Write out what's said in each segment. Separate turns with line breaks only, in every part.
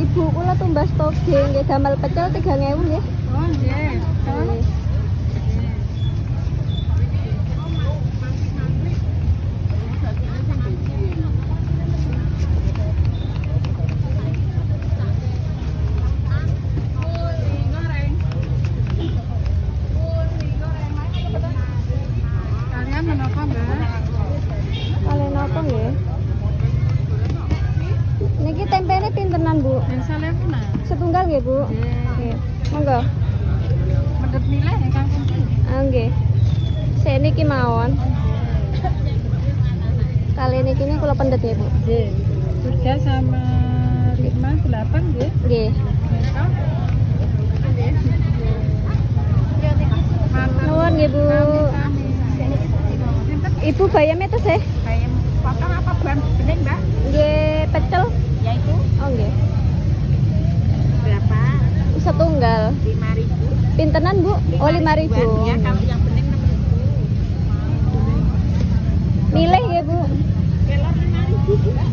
Bu, kula tumbas toge nggih damel pecel 3.000 nggih.
Oh, nggih.
Nggih.
Kalian menapa, Mbak?
Kalian apa nggih? Niki tempene pintenan, Bu?
Yang saleh puna.
Setunggal nggih, Bu? Nggih. Monggo.
Medhep nilai ya kangkung.
Ah nggih. Saya niki mawon. Kali niki ini kula pendet ya, Bu.
Nggih. 3 sama 5 8 nggih.
Nggih. Nuwun nggih, Bu. Ibu bayamnya tuh sih?
Bayam potong apa buang bening, Mbak?
Nggih, pecel.
Ya itu
Oh nggih.
berapa?
Setunggal.
5.000.
Pintenan, Bu? Oh 5.000.
Ya, kalau yang bening 6.000.
Milih ya, Bu.
Kelor 5.000 juga.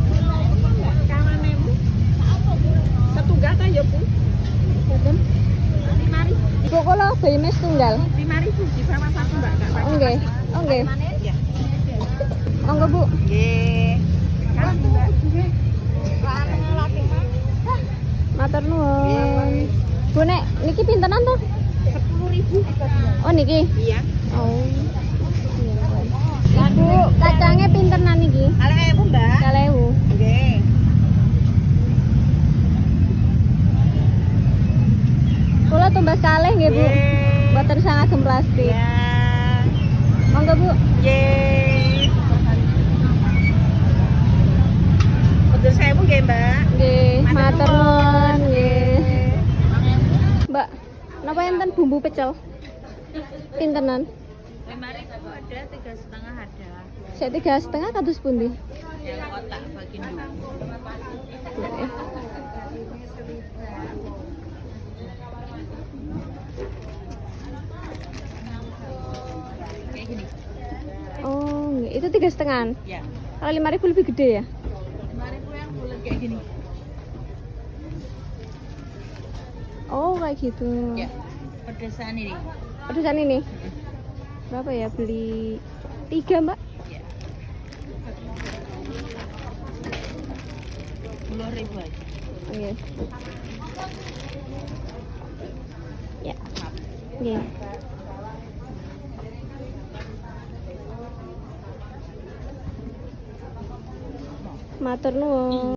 Kawan ibu. Setunggal ta ya, Bu?
Boten.
5.000.
Bu kula bayamnya setunggal.
5.000 di bawah satu, Mbak. Enggak
Oh nggih. Oh nggih.
ya?
Monggo, Bu.
Nggih. Kasih, Mbak.
Matur nuwun. Bu nek niki pintenan to?
10.000.
Oh niki.
Iya.
Oh. Iya, Bu, kacangnya pintenan niki.
Kalih ibu, Mbak.
3.000.
Nggih.
Kula tumbas kalih nggih, Bu.
Nggih.
Boten sangagem plastik.
Ya.
Monggo, Bu.
Nggih. Betul saya Bu nggih, Mbak.
Nggih, matur nuwun nggih.
Nggih.
Mbak, napa enten bumbu pecel? Pintenan?
5.000 ada, 3,5 ada.
Saya 3,5 kados pundi?
Yang kotak bagian dulu.
Nggih.
Kayak gini.
Oh, nggih. Itu 3,5.
Ya.
Kalau 5.000 lebih gede ya?
5.000 yang bulat kayak gini.
Oh, kayak gitu.
Ya. Pedesan ini.
Pedesan ini? Berapa ya? Beli 3, Mbak?
Ya. 10.000 aja.
Oke. Ya. Nggih. Matur nuwun.